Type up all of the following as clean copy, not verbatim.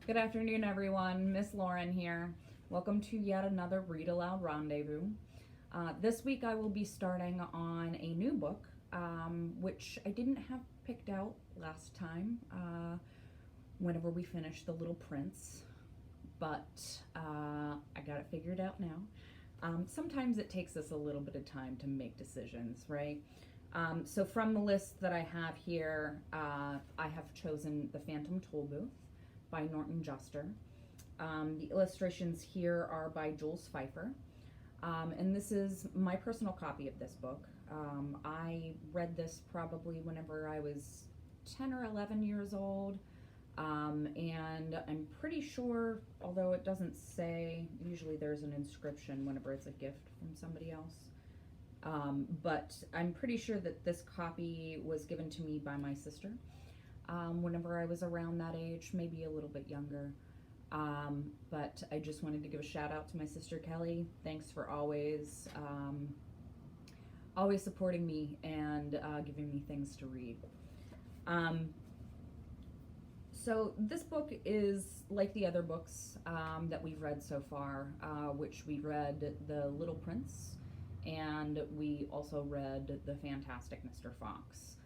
Good afternoon, everyone. Miss Lauren here. Welcome to yet another Read Aloud Rendezvous. This week I will be starting on a new book, which I didn't have picked out last time whenever we finished The Little Prince, but I got it figured out now. Sometimes it takes us a little bit of time to make decisions, right? So from the list that I have here, I have chosen The Phantom Tollbooth by Norton Juster. The illustrations here are by Jules Pfeiffer. And this is my personal copy of this book. I read this probably whenever I was 10 or 11 years old. And I'm pretty sure, although it doesn't say, usually there's an inscription whenever it's a gift from somebody else. But I'm pretty sure that this copy was given to me by my sister whenever I was around that age, maybe a little bit younger. But I just wanted to give a shout out to my sister Kelly. Thanks for always supporting me and giving me things to read. So this book is like the other books that we've read so far, which we read The Little Prince, and we also read The Fantastic Mr. Fox.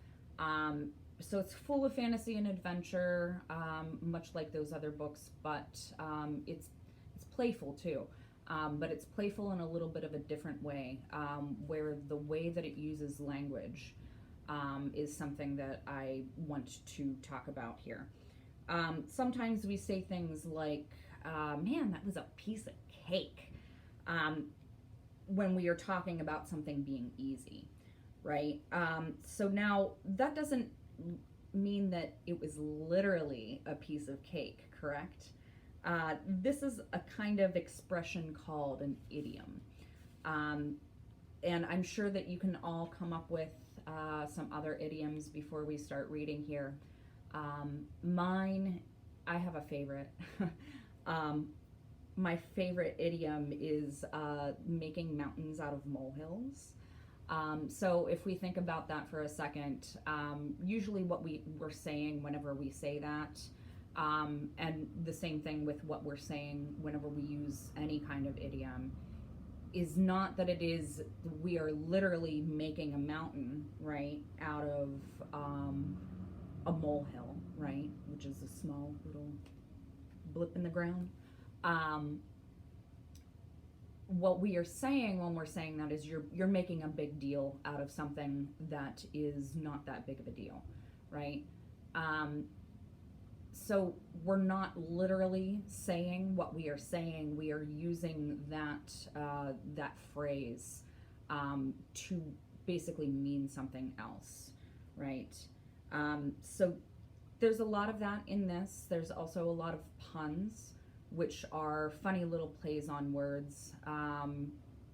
So it's full of fantasy and adventure, much like those other books, but it's playful too. But it's playful in a little bit of a different way, where the way that it uses language is something that I want to talk about here. Sometimes we say things like, man, that was a piece of cake, when we are talking about something being easy, right? So now that doesn't mean that it was literally a piece of cake, correct? This is a kind of expression called an idiom. And I'm sure that you can all come up with some other idioms before we start reading here. Mine, I have a favorite. My favorite idiom is making mountains out of molehills. So if we think about that for a second, usually what we're saying whenever we say that, and the same thing with what we're saying whenever we use any kind of idiom, is not that it is, we are literally making a mountain, right, out of a molehill, right, which is a small little blip in the ground. What we are saying when we're saying that is you're making a big deal out of something that is not that big of a deal, right? So we're not literally saying what we are saying. We are using that phrase to basically mean something else, right? So there's a lot of that in this. There's also a lot of puns, which are funny little plays on words,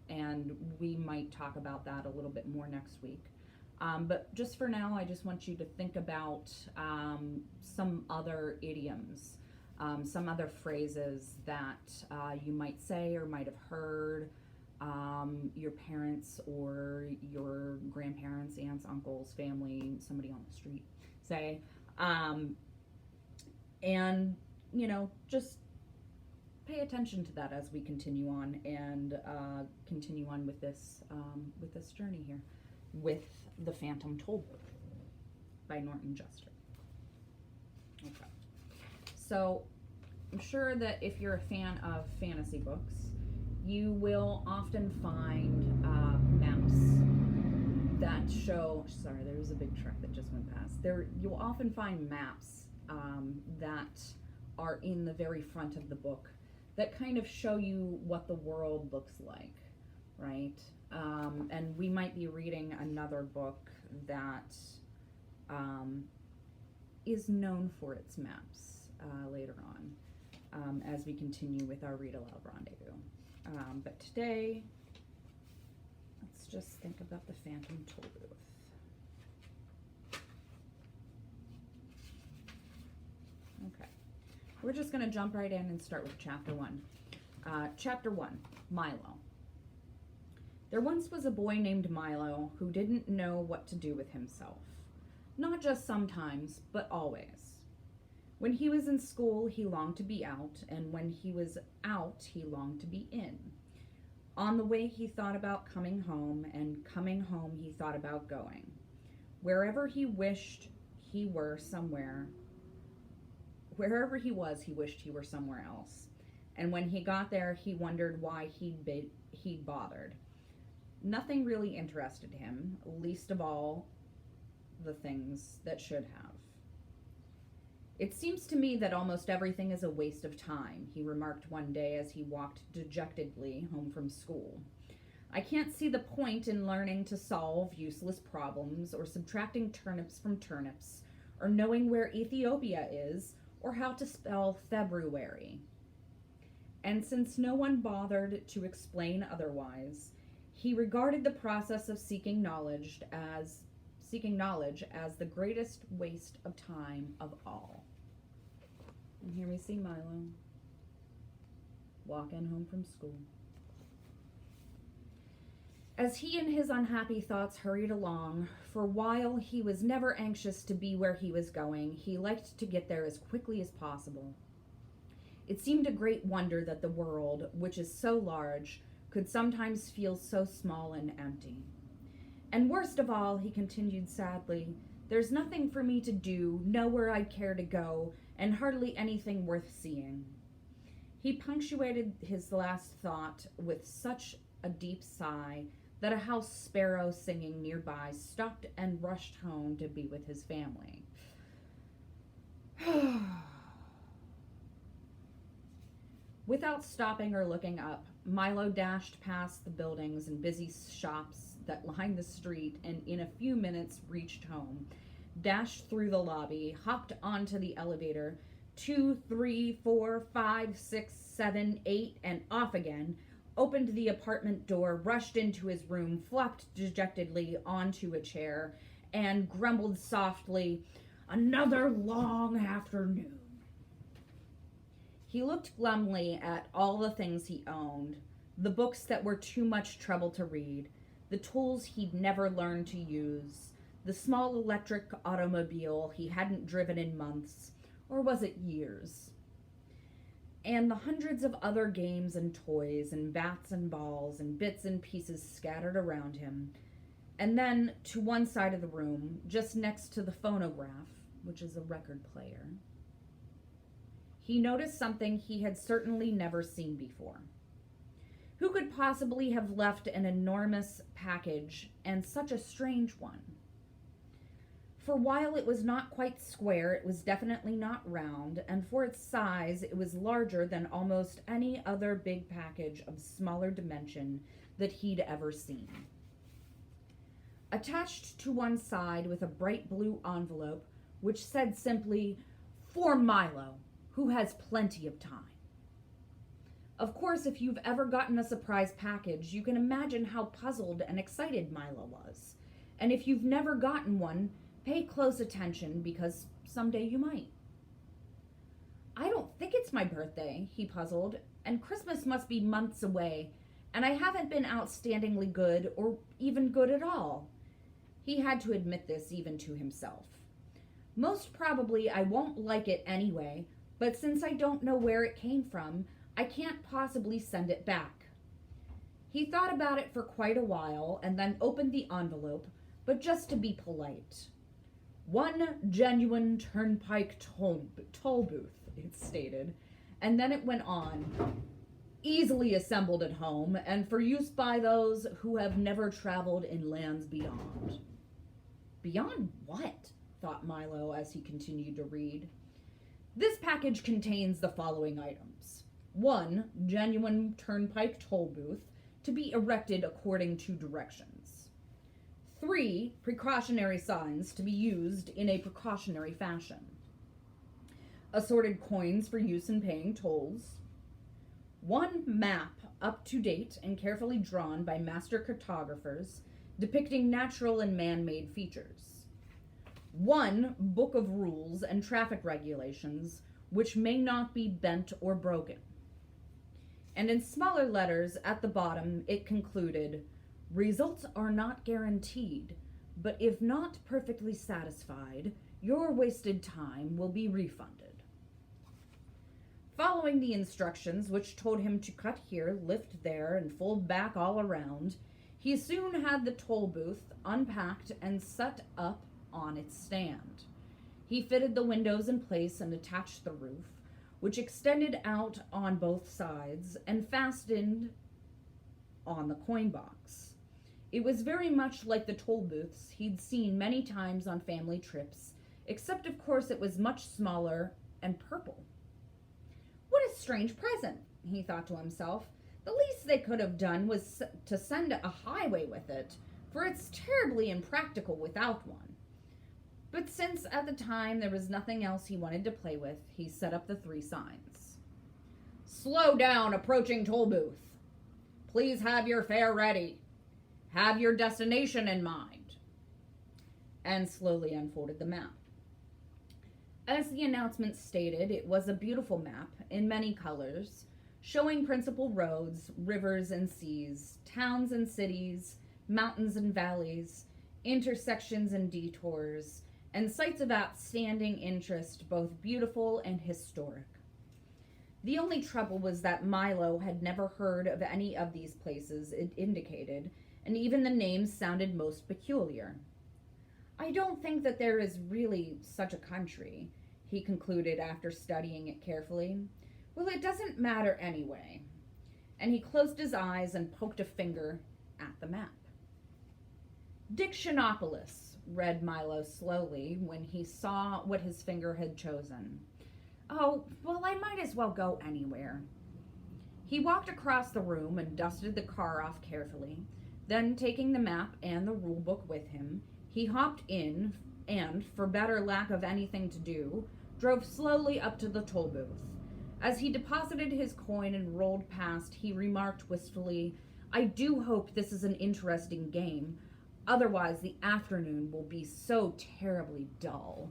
and we might talk about that a little bit more next week. But just for now, I just want you to think about some other idioms, some other phrases that you might say or might have heard your parents or your grandparents, aunts, uncles, family, somebody on the street say. And, just pay attention to that as we continue on and continue on with this journey here with The Phantom Tollbooth by Norton Juster. Okay. So I'm sure that if you're a fan of fantasy books, you will often find maps that show, sorry, there was a big truck that just went past. You'll often find maps that are in the very front of the book that kind of show you what the world looks like, right? And we might be reading another book that is known for its maps later on as we continue with our Read Aloud Rendezvous. But today, let's just think about the Phantom Tollbooth. Okay. We're just going to jump right in and start with chapter 1. Chapter 1, Milo. There once was a boy named Milo who didn't know what to do with himself. Not just sometimes, but always. When he was in school, he longed to be out, and when he was out, he longed to be in. On the way, he thought about coming home, and coming home, he thought about going. Wherever he wished he were somewhere, wherever he was, he wished he were somewhere else. And when he got there, he wondered why he'd bothered. Nothing really interested him, least of all the things that should have. It seems to me that almost everything is a waste of time, he remarked one day as he walked dejectedly home from school. I can't see the point in learning to solve useless problems, or subtracting turnips from turnips, or knowing where Ethiopia is, or how to spell February. And since no one bothered to explain otherwise, he regarded the process of seeking knowledge as the greatest waste of time of all. And here we see Milo walking home from school. As he and his unhappy thoughts hurried along, for while he was never anxious to be where he was going, he liked to get there as quickly as possible. It seemed a great wonder that the world, which is so large, could sometimes feel so small and empty. And worst of all, he continued sadly, there's nothing for me to do, nowhere I'd care to go, and hardly anything worth seeing. He punctuated his last thought with such a deep sigh that a house sparrow singing nearby stopped and rushed home to be with his family. Without stopping or looking up, Milo dashed past the buildings and busy shops that lined the street and in a few minutes reached home, dashed through the lobby, hopped onto the elevator, 2, 3, 4, 5, 6, 7, 8, and off again, opened the apartment door, rushed into his room, flopped dejectedly onto a chair, and grumbled softly, "Another long afternoon." He looked glumly at all the things he owned, the books that were too much trouble to read, the tools he'd never learned to use, the small electric automobile he hadn't driven in months, or was it years? And the hundreds of other games and toys and bats and balls and bits and pieces scattered around him. And then, to one side of the room, just next to the phonograph, which is a record player, he noticed something he had certainly never seen before. Who could possibly have left an enormous package, and such a strange one? For while it was not quite square, it was definitely not round, and for its size, it was larger than almost any other big package of smaller dimension that he'd ever seen. Attached to one side with a bright blue envelope, which said simply, "For Milo, who has plenty of time." Of course, if you've ever gotten a surprise package, you can imagine how puzzled and excited Milo was. And if you've never gotten one, pay close attention, because someday you might. "I don't think it's my birthday," he puzzled, "and Christmas must be months away, and I haven't been outstandingly good, or even good at all." He had to admit this even to himself. "Most probably I won't like it anyway, but since I don't know where it came from, I can't possibly send it back." He thought about it for quite a while and then opened the envelope, but just to be polite. "One genuine turnpike Tollbooth," it stated, and then it went on. "Easily assembled at home and for use by those who have never traveled in lands beyond." Beyond what? Thought Milo as he continued to read. "This package contains the following items. 1 genuine turnpike toll booth to be erected according to directions. 3 precautionary signs to be used in a precautionary fashion. Assorted coins for use in paying tolls. 1 map up to date and carefully drawn by master cartographers depicting natural and man-made features. 1 book of rules and traffic regulations which may not be bent or broken." And in smaller letters at the bottom, it concluded, "Results are not guaranteed, but if not perfectly satisfied, your wasted time will be refunded." Following the instructions, which told him to cut here, lift there, and fold back all around, he soon had the toll booth unpacked and set up on its stand. He fitted the windows in place and attached the roof, which extended out on both sides and fastened on the coin box. It was very much like the toll booths he'd seen many times on family trips, except of course it was much smaller and purple. What a strange present, he thought to himself. The least they could have done was to send a highway with it, for it's terribly impractical without one. But since at the time there was nothing else he wanted to play with, he set up the 3 signs. Slow down, approaching toll booth. Please have your fare ready. Have your destination in mind. And slowly unfolded the map. As the announcement stated, it was a beautiful map in many colors, showing principal roads, rivers and seas, towns and cities, mountains and valleys, intersections and detours, and sites of outstanding interest, both beautiful and historic. The only trouble was that Milo had never heard of any of these places it indicated, and even the names sounded most peculiar. I don't think that there is really such a country, he concluded after studying it carefully. Well, it doesn't matter anyway. And he closed his eyes and poked a finger at the map. Dictionopolis, read Milo slowly when he saw what his finger had chosen. Oh, well, I might as well go anywhere. He walked across the room and dusted the car off carefully. Then, taking the map and the rule book with him, he hopped in and, for better lack of anything to do, drove slowly up to the toll booth. As he deposited his coin and rolled past, he remarked wistfully, I do hope this is an interesting game. Otherwise, the afternoon will be so terribly dull.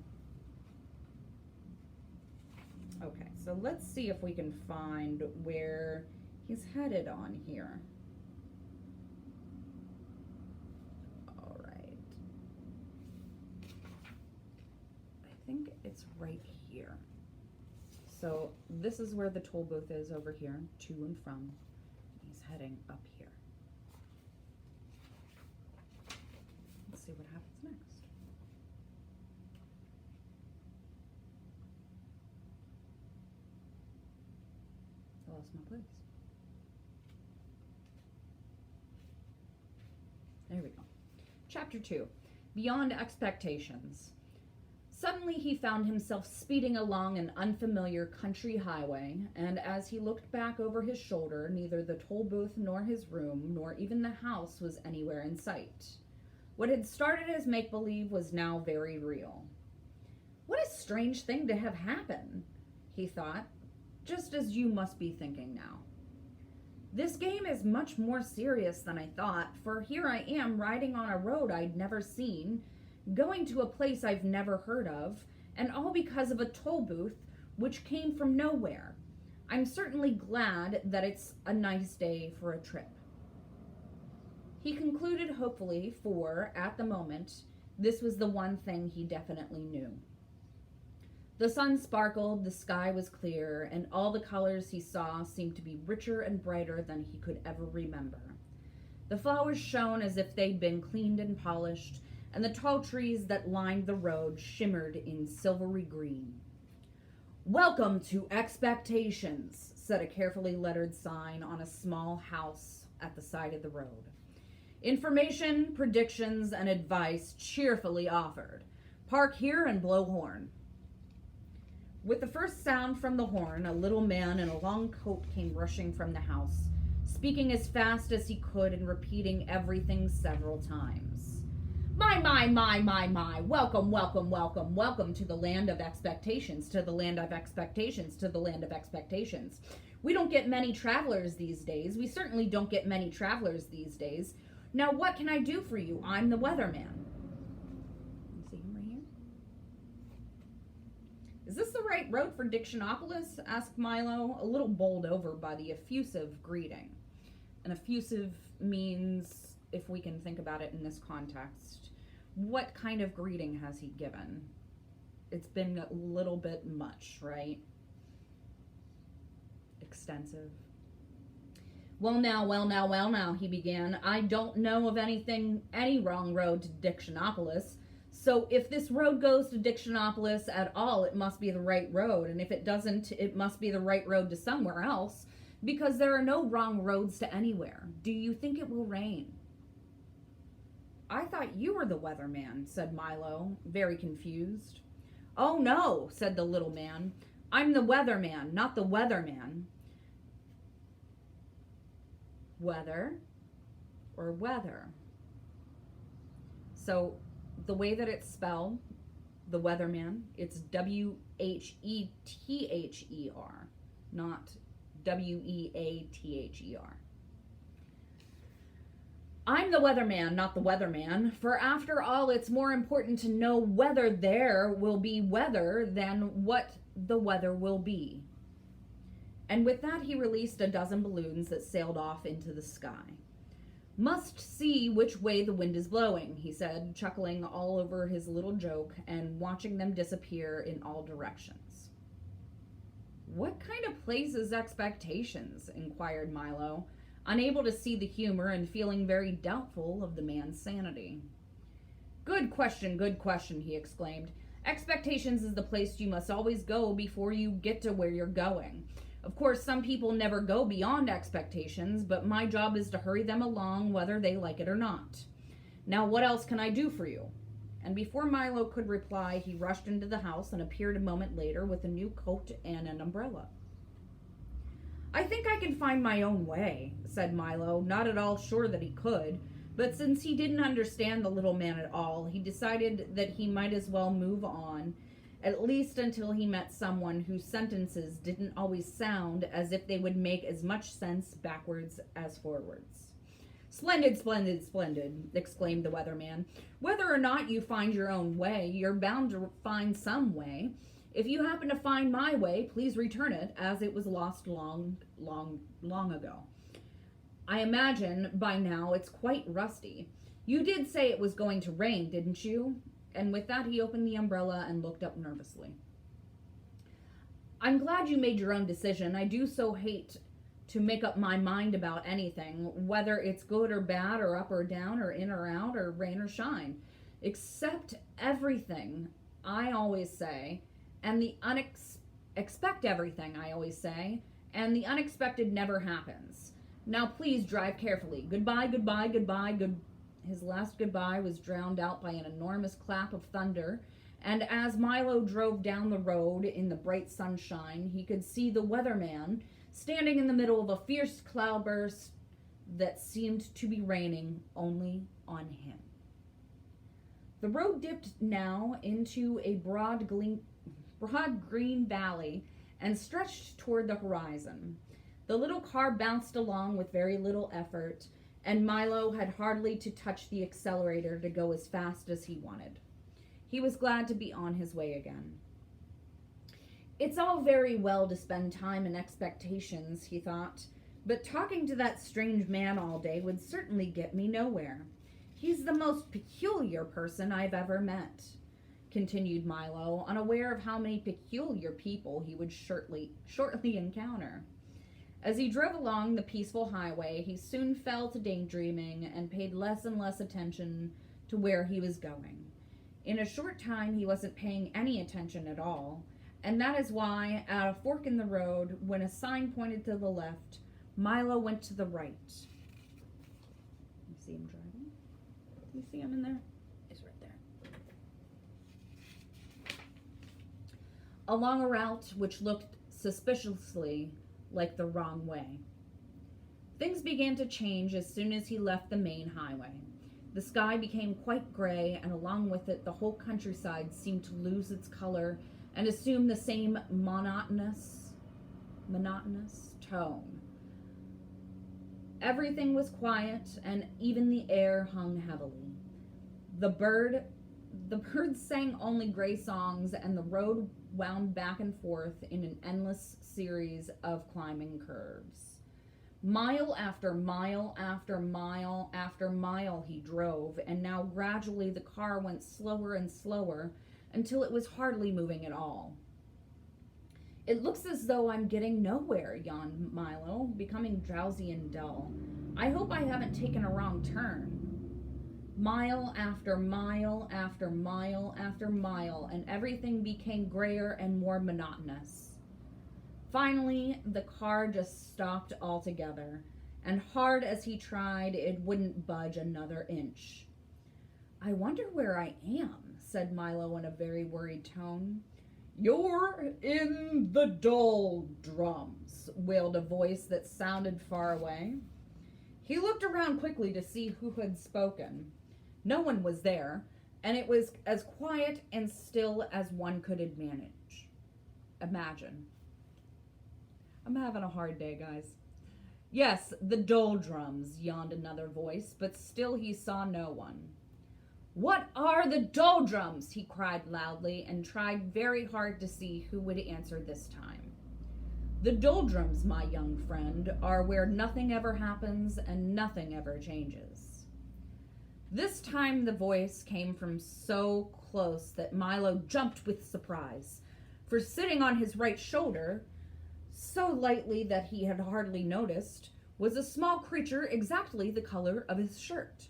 Okay, so let's see if we can find where he's headed on here. All right. I think it's right here. So this is where the toll booth is over here, to and from. He's heading up here. Let's see what happens next. I lost my place. There we go. Chapter 2, Beyond Expectations. Suddenly he found himself speeding along an unfamiliar country highway, and as he looked back over his shoulder, neither the toll booth nor his room, nor even the house was anywhere in sight. What had started as make-believe was now very real. What a strange thing to have happen, he thought, just as you must be thinking now. This game is much more serious than I thought, for here I am riding on a road I'd never seen, going to a place I've never heard of, and all because of a toll booth which came from nowhere. I'm certainly glad that it's a nice day for a trip. He concluded hopefully, for, at the moment, this was the one thing he definitely knew. The sun sparkled, the sky was clear, and all the colors he saw seemed to be richer and brighter than he could ever remember. The flowers shone as if they'd been cleaned and polished, and the tall trees that lined the road shimmered in silvery green. Welcome to Expectations, said a carefully lettered sign on a small house at the side of the road. Information, predictions, and advice cheerfully offered. Park here and blow horn. With the first sound from the horn, a little man in a long coat came rushing from the house, speaking as fast as he could and repeating everything several times. My, welcome, welcome, welcome, welcome to the land of expectations, to the land of expectations, to the land of expectations. We don't get many travelers these days. We certainly don't get many travelers these days. Now, what can I do for you? I'm the weatherman. You see him right here? Is this the right road for Dictionopolis? Asked Milo, a little bowled over by the effusive greeting. And effusive means, if we can think about it in this context, what kind of greeting has he given? It's been a little bit much, right? extensive. Well now, he began. I don't know of any wrong road to Dictionopolis. So if this road goes to Dictionopolis at all, it must be the right road. And if it doesn't, it must be the right road to somewhere else, because there are no wrong roads to anywhere. Do you think it will rain? I thought you were the weatherman, said Milo, very confused. Oh no, said the little man. I'm the weatherman, not the weatherman. Weather or weather? So the way that it's spelled, the weatherman, it's Whether, not Weather. I'm the weatherman, not the weatherman, for after all, it's more important to know whether there will be weather than what the weather will be. And with that, he released a dozen balloons that sailed off into the sky. Must see which way the wind is blowing, he said, chuckling all over his little joke and watching them disappear in all directions. What kind of place is Expectations? Inquired Milo, unable to see the humor and feeling very doubtful of the man's sanity. Good question, he exclaimed. Expectations is the place you must always go before you get to where you're going. Of course, some people never go beyond expectations, but my job is to hurry them along whether they like it or not. Now, what else can I do for you? And before Milo could reply, he rushed into the house and appeared a moment later with a new coat and an umbrella. I think I can find my own way, said Milo, not at all sure that he could, but since he didn't understand the little man at all, he decided that he might as well move on, at least until he met someone whose sentences didn't always sound as if they would make as much sense backwards as forwards. Splendid, exclaimed the weatherman. Whether or not you find your own way, you're bound to find some way. If you happen to find my way, please return it, as it was lost long ago. I imagine by now it's quite rusty. You did say it was going to rain, didn't you? And with that, he opened the umbrella and looked up nervously. I'm glad you made your own decision. I do so hate to make up my mind about anything, whether it's good or bad or up or down or in or out or rain or shine. Accept everything, I always say, and expect everything, I always say, and the unexpected never happens. Now please drive carefully. Goodbye. His last goodbye was drowned out by an enormous clap of thunder, and as Milo drove down the road in the bright sunshine, he could see the weatherman standing in the middle of a fierce cloudburst that seemed to be raining only on him. The road dipped now into a broad green valley and stretched toward the horizon. The little car bounced along with very little effort, and Milo had hardly to touch the accelerator to go as fast as he wanted. He was glad to be on his way again. It's all very well to spend time in Expectations, he thought, but talking to that strange man all day would certainly get me nowhere. He's the most peculiar person I've ever met, continued Milo, unaware of how many peculiar people he would shortly encounter. As he drove along the peaceful highway, he soon fell to daydreaming and paid less and less attention to where he was going. In a short time, he wasn't paying any attention at all, and that is why, at a fork in the road, when a sign pointed to the left, Milo went to the right. You see him driving? Do you see him in there? He's right there. Along a route which looked suspiciously like the wrong way. Things began to change as soon as he left the main highway. The sky became quite gray, and along with it, the whole countryside seemed to lose its color and assume the same monotonous tone. Everything was quiet, and even the air hung heavily. The birds sang only gray songs, and the road wound back and forth in an endless series of climbing curves. Mile after mile after mile after mile he drove, and now gradually the car went slower and slower until it was hardly moving at all. It looks as though I'm getting nowhere, yawned Milo, becoming drowsy and dull. I hope I haven't taken a wrong turn. Mile after mile after mile after mile, and everything became grayer and more monotonous. Finally, the car just stopped altogether, and hard as he tried, it wouldn't budge another inch. I wonder where I am, said Milo in a very worried tone. You're in the doldrums, wailed a voice that sounded far away. He looked around quickly to see who had spoken. No one was there, and it was as quiet and still as one could imagine. I'm having a hard day, guys. Yes, the doldrums, yawned another voice, but still he saw no one. What are the doldrums? He cried loudly and tried very hard to see who would answer this time. The doldrums, my young friend, are where nothing ever happens and nothing ever changes. This time the voice came from so close that Milo jumped with surprise, for sitting on his right shoulder, so lightly that he had hardly noticed, was a small creature exactly the color of his shirt.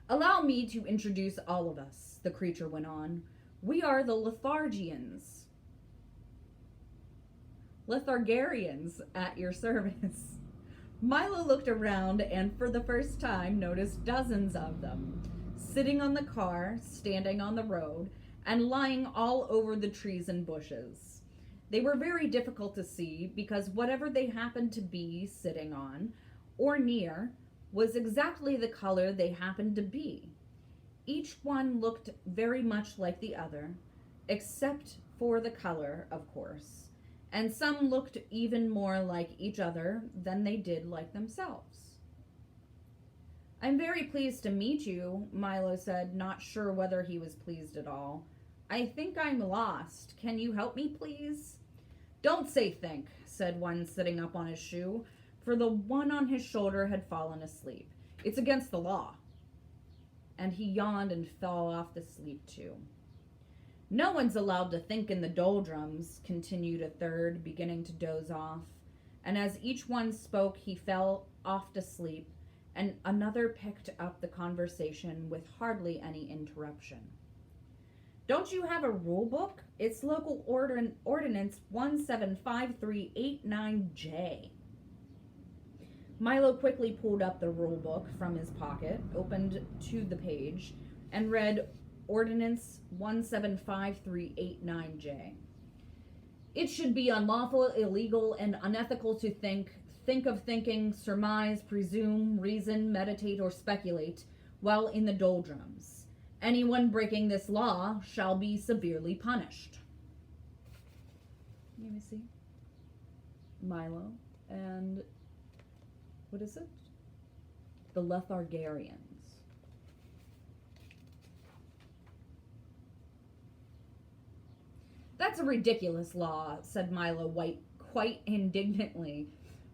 Allow me to introduce all of us, the creature went on. We are the Lethargarians at your service. Milo looked around and for the first time noticed dozens of them, sitting on the car, standing on the road, and lying all over the trees and bushes. They were very difficult to see because whatever they happened to be sitting on or near was exactly the color they happened to be. Each one looked very much like the other, except for the color, of course, and some looked even more like each other than they did like themselves. I'm very pleased to meet you, Milo said, not sure whether he was pleased at all. I think I'm lost. Can you help me, please? Don't say think, said one sitting up on his shoe, for the one on his shoulder had fallen asleep. It's against the law. And he yawned and fell off to sleep too. No one's allowed to think in the doldrums, continued a third, beginning to doze off. And as each one spoke, he fell off to sleep, and another picked up the conversation with hardly any interruption. Don't you have a rule book? It's local ordinance 175389J. Milo quickly pulled up the rule book from his pocket, opened to the page, and read Ordinance 175389J. It should be unlawful, illegal, and unethical to think of thinking, surmise, presume, reason, meditate, or speculate while in the doldrums. Anyone breaking this law shall be severely punished. Let me see. Milo and what is it? The Lethargarians. That's a ridiculous law, said Milo White quite indignantly.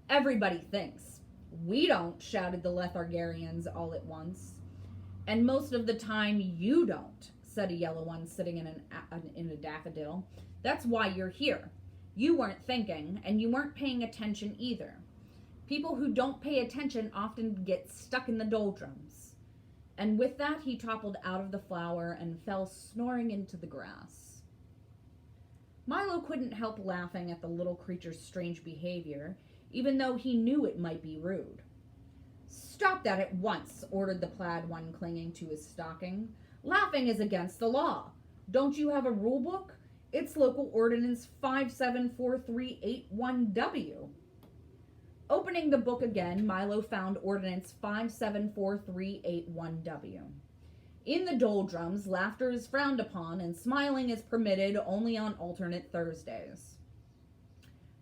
Everybody thinks. We don't, shouted the Lethargarians all at once. And most of the time you don't, said a yellow one sitting in a daffodil. That's why you're here. You weren't thinking, and you weren't paying attention either. People who don't pay attention often get stuck in the doldrums. And with that, he toppled out of the flower and fell snoring into the grass. Milo couldn't help laughing at the little creature's strange behavior, even though he knew it might be rude. Stop that at once, ordered the plaid one clinging to his stocking. Laughing is against the law. Don't you have a rule book? It's local ordinance 574381W. Opening the book again, Milo found ordinance 574381W. In the doldrums, laughter is frowned upon and smiling is permitted only on alternate Thursdays.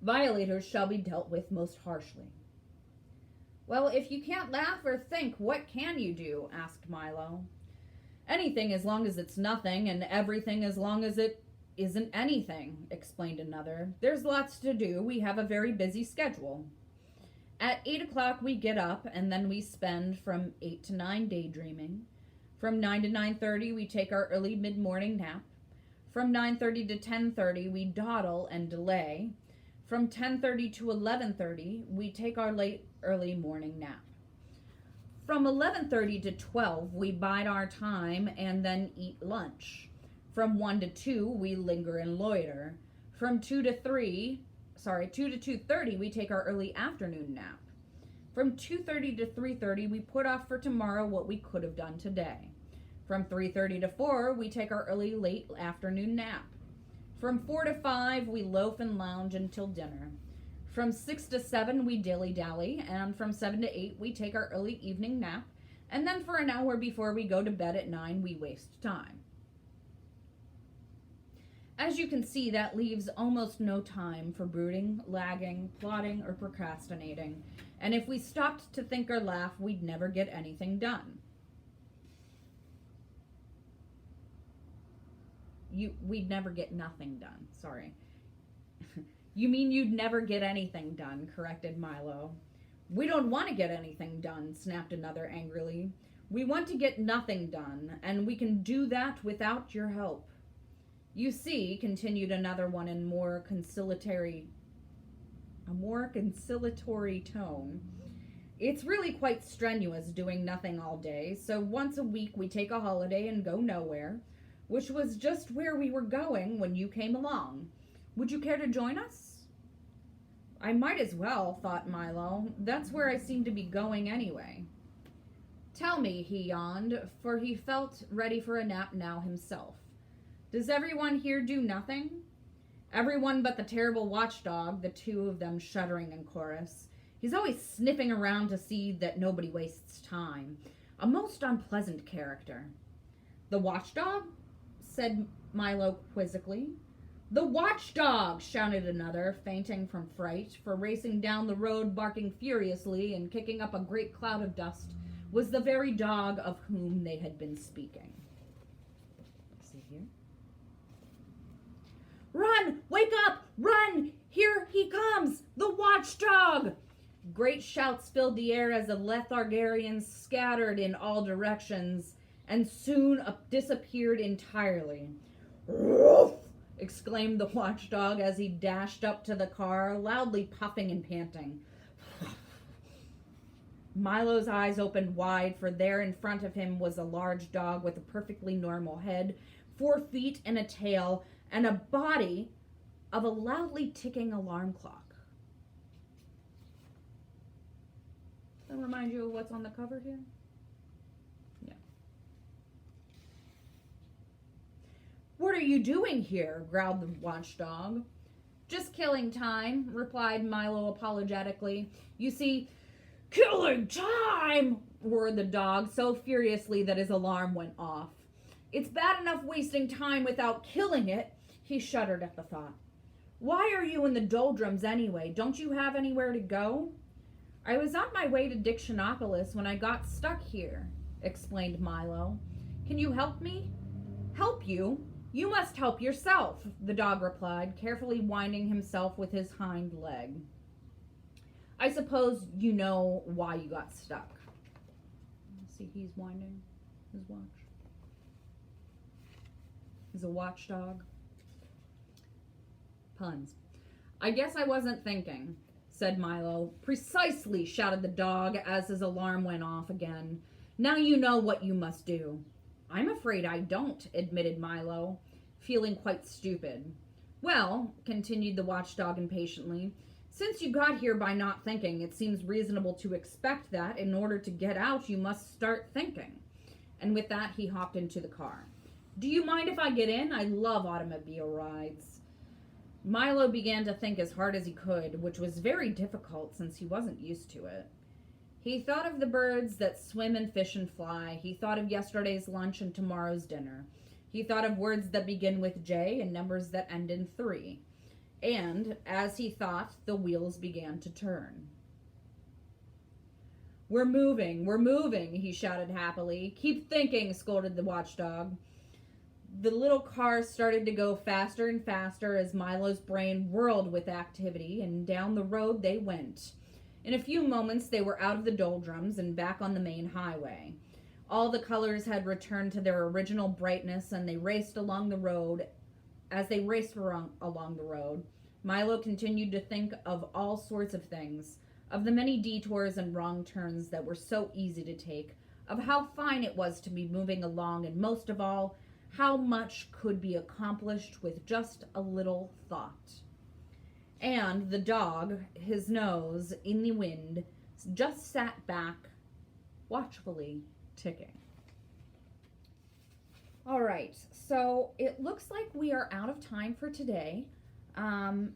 Violators shall be dealt with most harshly. Well, if you can't laugh or think, what can you do? Asked Milo. Anything as long as it's nothing, and everything as long as it isn't anything, explained another. There's lots to do. We have a very busy schedule. At 8 o'clock we get up, and then we spend from 8 to 9 daydreaming. From 9 to 9:30 we take our early mid-morning nap. From 9:30 to 10:30, we dawdle and delay. From 10:30 to 11:30, we take our late early morning nap. From 11:30 to 12, we bide our time and then eat lunch. From 1 to 2, we linger and loiter. From 2 to 2:30, we take our early afternoon nap. From 2:30 to 3:30, we put off for tomorrow what we could have done today. From 3:30 to 4, we take our early late afternoon nap. From 4 to 5, we loaf and lounge until dinner. From 6 to 7, we dilly-dally, and from 7 to 8, we take our early evening nap, and then for an hour before we go to bed at 9, we waste time. As you can see, that leaves almost no time for brooding, lagging, plotting, or procrastinating, and if we stopped to think or laugh, we'd never get anything done. We'd never get nothing done, sorry. You mean you'd never get anything done, corrected Milo. We don't want to get anything done, snapped another angrily. We want to get nothing done, and we can do that without your help. You see, continued another one in a more conciliatory tone, it's really quite strenuous doing nothing all day, so once a week we take a holiday and go nowhere, which was just where we were going when you came along. Would you care to join us? I might as well, thought Milo. That's where I seem to be going anyway. Tell me, he yawned, for he felt ready for a nap now himself. Does everyone here do nothing? Everyone but the terrible watchdog, the two of them shuddering in chorus. He's always sniffing around to see that nobody wastes time. A most unpleasant character. The watchdog? Said Milo quizzically. The watchdog, shouted another, fainting from fright, for racing down the road barking furiously and kicking up a great cloud of dust was the very dog of whom they had been speaking. See here? Run! Wake up! Run! Here he comes! The watchdog! Great shouts filled the air as the Lethargarians scattered in all directions and soon disappeared entirely. Roof! Exclaimed the watchdog as he dashed up to the car, loudly puffing and panting. Milo's eyes opened wide, for there in front of him was a large dog with a perfectly normal head, 4 feet and a tail, and a body of a loudly ticking alarm clock. Does that remind you of what's on the cover here? Yeah. What are you doing here? Growled the watchdog. Just killing time, replied Milo apologetically. You see, killing time, roared the dog so furiously that his alarm went off. It's bad enough wasting time without killing it. He shuddered at the thought. Why are you in the doldrums anyway? Don't you have anywhere to go? I was on my way to Dictionopolis when I got stuck here, explained Milo. Can you help me? Help you? You must help yourself, the dog replied, carefully winding himself with his hind leg. I suppose you know why you got stuck. See, he's winding his watch. He's a watchdog. Puns. I guess I wasn't thinking, said Milo. Precisely, shouted the dog as his alarm went off again. Now you know what you must do. I'm afraid I don't, admitted Milo, feeling quite stupid. Well, continued the watchdog impatiently, since you got here by not thinking, it seems reasonable to expect that in order to get out, you must start thinking. And with that, he hopped into the car. Do you mind if I get in? I love automobile rides. Milo began to think as hard as he could, which was very difficult since he wasn't used to it. He thought of the birds that swim and fish and fly. He thought of yesterday's lunch and tomorrow's dinner. He thought of words that begin with J and numbers that end in 3. And, as he thought, the wheels began to turn. We're moving, he shouted happily. Keep thinking, scolded the watchdog. The little car started to go faster and faster as Milo's brain whirled with activity, and down the road they went. In a few moments they were out of the doldrums and back on the main highway. All the colors had returned to their original brightness, and they raced along the road As they raced along the road, Milo continued to think of all sorts of things, of the many detours and wrong turns that were so easy to take, of how fine it was to be moving along, and most of all, how much could be accomplished with just a little thought. And the dog, his nose in the wind, just sat back, watchfully ticking. All right, so it looks like we are out of time for today.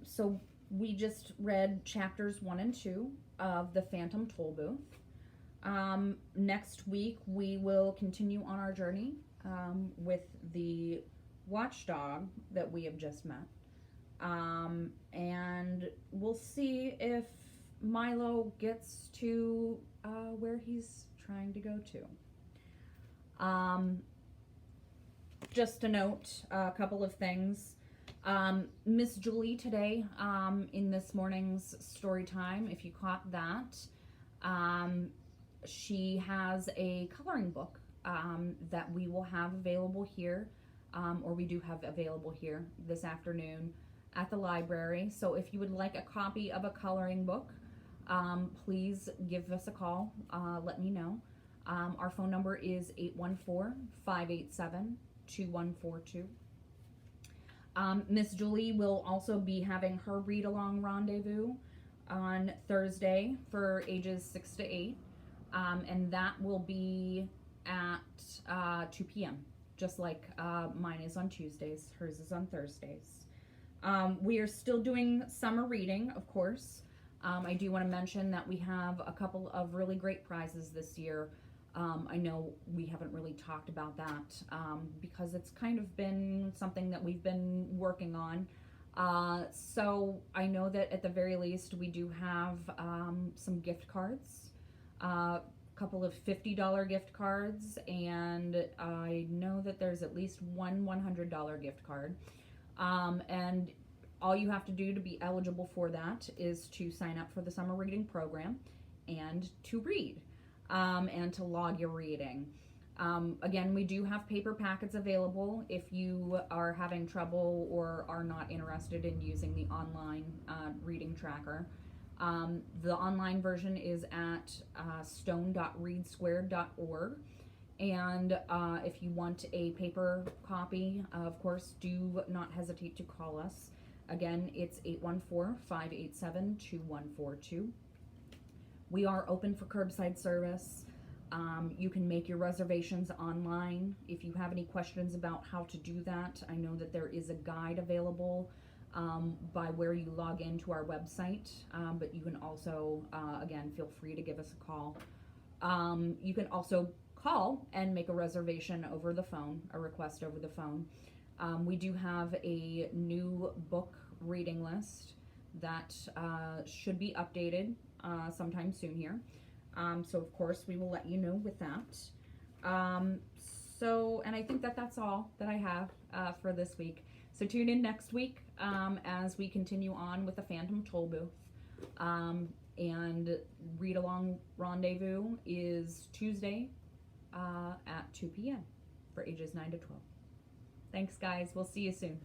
So we just read chapters 1 and 2 of The Phantom Tollbooth. Next week, we will continue on our journey with the watchdog that we have just met. And we'll see if Milo gets to where he's trying to go to. Just a note, a couple of things. Miss Julie today, in this morning's story time, if you caught that, she has a coloring book that we will have available here, or we do have available here this afternoon at the library. So if you would like a copy of a coloring book, please give us a call. Let me know. Our phone number is 814-587-2142. Miss Julie will also be having her read-along rendezvous on Thursday for ages 6 to 8, and that will be at 2 p.m., just like mine is on Tuesdays. Hers is on Thursdays. We are still doing summer reading, of course. I do want to mention that we have a couple of really great prizes this year. I know we haven't really talked about that because it's kind of been something that we've been working on. So I know that at the very least we do have some gift cards, a couple of $50 gift cards, and I know that there's at least one $100 gift card. And all you have to do to be eligible for that is to sign up for the summer reading program and to read. And to log your reading. Again, we do have paper packets available if you are having trouble or are not interested in using the online reading tracker. The online version is at stone.readsquared.org. And if you want a paper copy, of course, do not hesitate to call us. Again, it's 814-587-2142. We are open for curbside service. You can make your reservations online. If you have any questions about how to do that, I know that there is a guide available by where you log into our website, but you can also, again, feel free to give us a call. You can also call and make a reservation over the phone, a request over the phone. We do have a new book reading list that should be updated sometime soon here. So of course we will let you know with that. And I think that that's all that I have for this week. So tune in next week as we continue on with the Phantom Tollbooth. And Read Along Rendezvous is Tuesday at 2 p.m. for ages 9 to 12. Thanks, guys. We'll see you soon.